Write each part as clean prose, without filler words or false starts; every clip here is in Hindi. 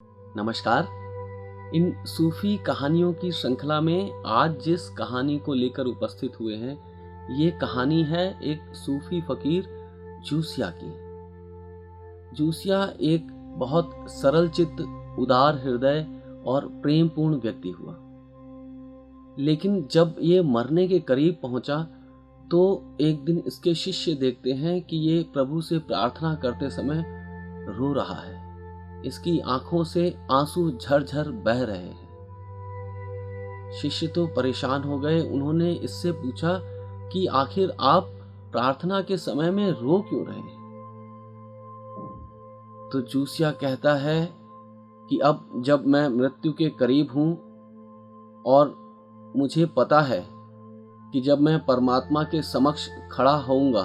नमस्कार। इन सूफी कहानियों की श्रृंखला में आज जिस कहानी को लेकर उपस्थित हुए हैं, ये कहानी है एक सूफी फकीर जूसिया की। जूसिया एक बहुत सरल चित्त, उदार हृदय और प्रेमपूर्ण व्यक्ति हुआ। लेकिन जब ये मरने के करीब पहुंचा तो एक दिन इसके शिष्य देखते हैं कि ये प्रभु से प्रार्थना करते समय रो रहा है। इसकी आंखों से आंसू झरझर बह रहे हैं। शिष्य तो परेशान हो गए। उन्होंने इससे पूछा कि आखिर आप प्रार्थना के समय में रो क्यों रहे हैं? तो जूसिया कहता है कि अब जब मैं मृत्यु के करीब हूं और मुझे पता है कि जब मैं परमात्मा के समक्ष खड़ा होऊंगा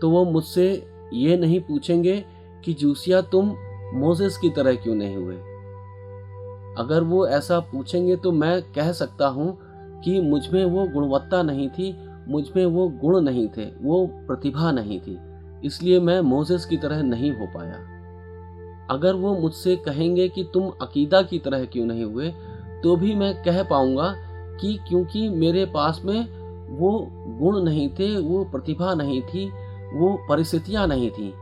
तो वो मुझसे ये नहीं पूछेंगे कि जूसिया तुम मोसेस की तरह क्यों नहीं हुए। अगर वो ऐसा पूछेंगे तो मैं कह सकता हूं कि मुझमें वो गुणवत्ता नहीं थी, मुझमें वो गुण नहीं थे, वो प्रतिभा नहीं थी, इसलिए मैं मोसेस की तरह नहीं हो पाया। अगर वो मुझसे कहेंगे कि तुम अकीदा की तरह क्यों नहीं हुए, तो भी मैं कह पाऊंगा कि क्योंकि मेरे पास में वो गुण नहीं थे, वो प्रतिभा नहीं थी, वो परिस्थितियां नहीं थी,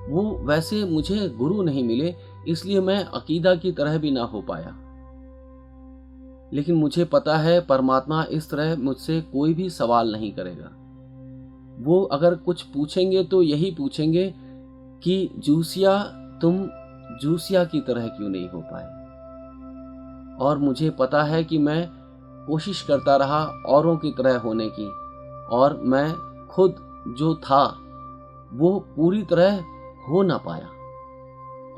वो वैसे मुझे गुरु नहीं मिले, इसलिए मैं अकीदा की तरह भी ना हो पाया। लेकिन मुझे पता है परमात्मा इस तरह मुझसे कोई भी सवाल नहीं करेगा। वो अगर कुछ पूछेंगे तो यही पूछेंगे कि जूसिया तुम जूसिया की तरह क्यों नहीं हो पाए। और मुझे पता है कि मैं कोशिश करता रहा औरों की तरह होने की, और मैं खुद जो था वो पूरी तरह हो ना पाया।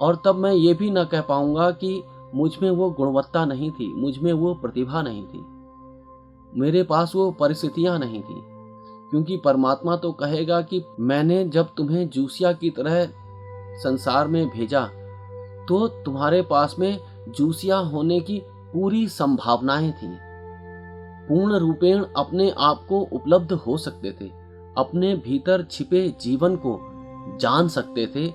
और तब मैं ये भी ना कह पाऊंगा कि मुझ में वो गुणवत्ता नहीं थी, मुझ में वो प्रतिभा नहीं थी, मेरे पास वो परिस्थितियां नहीं थी। क्योंकि परमात्मा तो कहेगा कि मैंने जब तुम्हें जूसिया की तरह संसार में भेजा तो तुम्हारे पास में जूसिया होने की पूरी संभावनाएं थी। पूर्ण रूपेण अपने आप को उपलब्ध हो सकते थे, अपने भीतर छिपे जीवन को जान सकते थे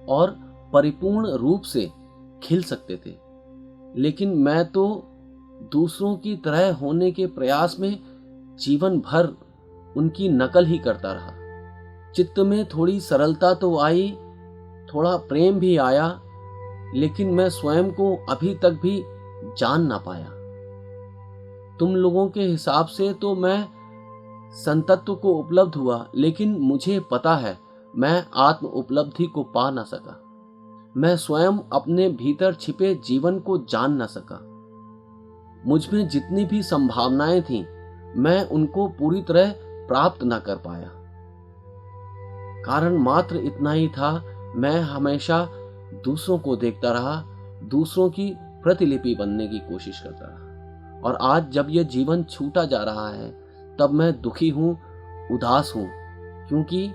और परिपूर्ण रूप से खिल सकते थे। लेकिन मैं तो दूसरों की तरह होने के प्रयास में जीवन भर उनकी नकल ही करता रहा। चित्त में थोड़ी सरलता तो आई, थोड़ा प्रेम भी आया, लेकिन मैं स्वयं को अभी तक भी जान ना पाया। तुम लोगों के हिसाब से तो मैं संतत्व को उपलब्ध हुआ, लेकिन मुझे पता है मैं आत्म उपलब्धि को पा न सका। मैं स्वयं अपने भीतर छिपे जीवन को जान न सका। मुझमें जितनी भी संभावनाएं थीं, मैं उनको पूरी तरह प्राप्त न कर पाया। कारण मात्र इतना ही था, मैं हमेशा दूसरों को देखता रहा, दूसरों की प्रतिलिपि बनने की कोशिश करता रहा। और आज जब यह जीवन छूटा जा रहा है तब मैं दुखी हूं, उदास हूं, क्योंकि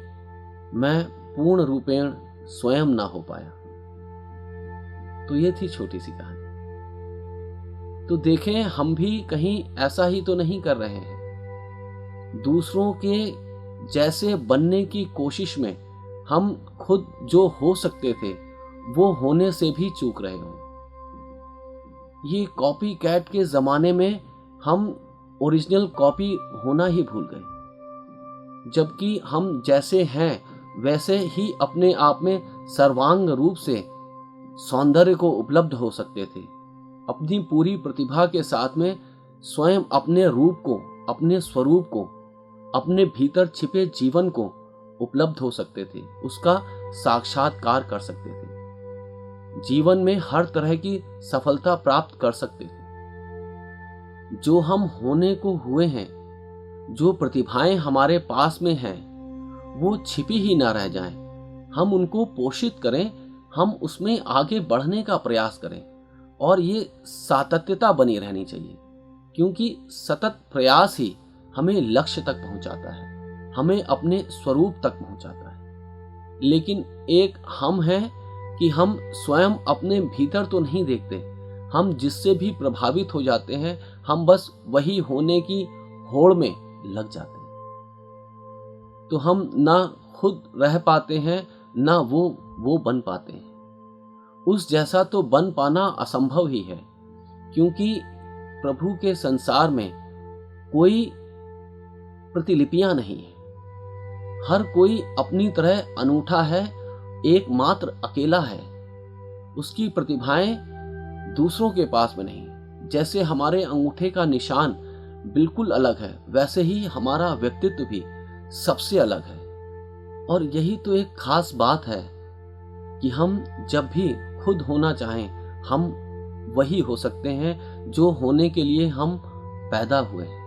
मैं पूर्ण रूपेण स्वयं ना हो पाया। तो ये थी छोटी सी कहानी। तो देखें, हम भी कहीं ऐसा ही तो नहीं कर रहे हैं। दूसरों के जैसे बनने की कोशिश में हम खुद जो हो सकते थे वो होने से भी चूक रहे हों। ये कॉपी कैट के जमाने में हम ओरिजिनल कॉपी होना ही भूल गए, जबकि हम जैसे हैं वैसे ही अपने आप में सर्वांग रूप से सौंदर्य को उपलब्ध हो सकते थे। अपनी पूरी प्रतिभा के साथ में स्वयं अपने रूप को, अपने स्वरूप को, अपने भीतर छिपे जीवन को उपलब्ध हो सकते थे, उसका साक्षात्कार कर सकते थे, जीवन में हर तरह की सफलता प्राप्त कर सकते थे। जो हम होने को हुए हैं, जो प्रतिभाएं हमारे पास में हैं, वो छिपी ही ना रह जाएं। हम उनको पोषित करें, हम उसमें आगे बढ़ने का प्रयास करें, और ये सातत्यता बनी रहनी चाहिए, क्योंकि सतत प्रयास ही हमें लक्ष्य तक पहुंचाता है, हमें अपने स्वरूप तक पहुंचाता है। लेकिन एक हम हैं कि हम स्वयं अपने भीतर तो नहीं देखते, हम जिससे भी प्रभावित हो जाते हैं, हम बस वही होने की होड़ में लग जाते हैं। तो हम ना खुद रह पाते हैं, ना वो बन पाते हैं। उस जैसा तो बन पाना असंभव ही है, क्योंकि प्रभु के संसार में कोई प्रतिलिपियां नहीं है। हर कोई अपनी तरह अनूठा है, एकमात्र अकेला है। उसकी प्रतिभाएं दूसरों के पास में नहीं। जैसे हमारे अंगूठे का निशान बिल्कुल अलग है, वैसे ही हमारा व्यक्तित्व भी सबसे अलग है। और यही तो एक खास बात है कि हम जब भी खुद होना चाहें, हम वही हो सकते हैं जो होने के लिए हम पैदा हुए हैं।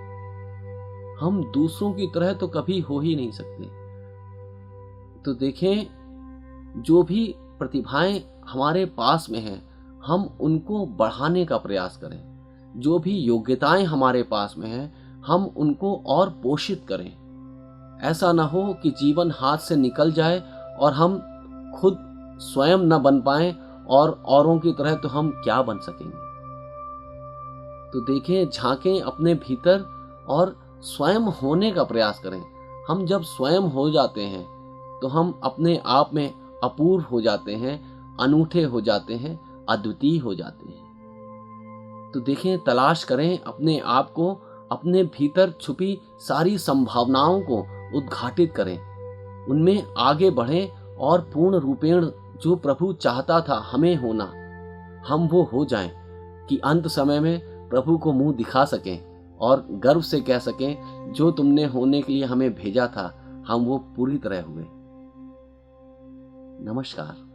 हम दूसरों की तरह तो कभी हो ही नहीं सकते। तो देखें, जो भी प्रतिभाएं हमारे पास में हैं, हम उनको बढ़ाने का प्रयास करें। जो भी योग्यताएं हमारे पास में हैं, हम उनको और पोषित करें। ऐसा ना हो कि जीवन हाथ से निकल जाए और हम खुद स्वयं न बन पाएं, और औरों की तरह तो हम क्या बन सकेंगे। तो देखें, झांकें अपने भीतर और स्वयं होने का प्रयास करें। हम जब स्वयं हो जाते हैं तो हम अपने आप में अपूर्व हो जाते हैं, अनूठे हो जाते हैं, अद्वितीय हो जाते हैं। तो देखें, तलाश करें अपने आप को, अपने भीतर छुपी सारी संभावनाओं को उद्घाटित करें, उनमें आगे बढ़ें और पूर्ण रूपेण जो प्रभु चाहता था हमें होना, हम वो हो जाएं कि अंत समय में प्रभु को मुंह दिखा सकें और गर्व से कह सकें, जो तुमने होने के लिए हमें भेजा था, हम वो पूरी तरह हुए। नमस्कार।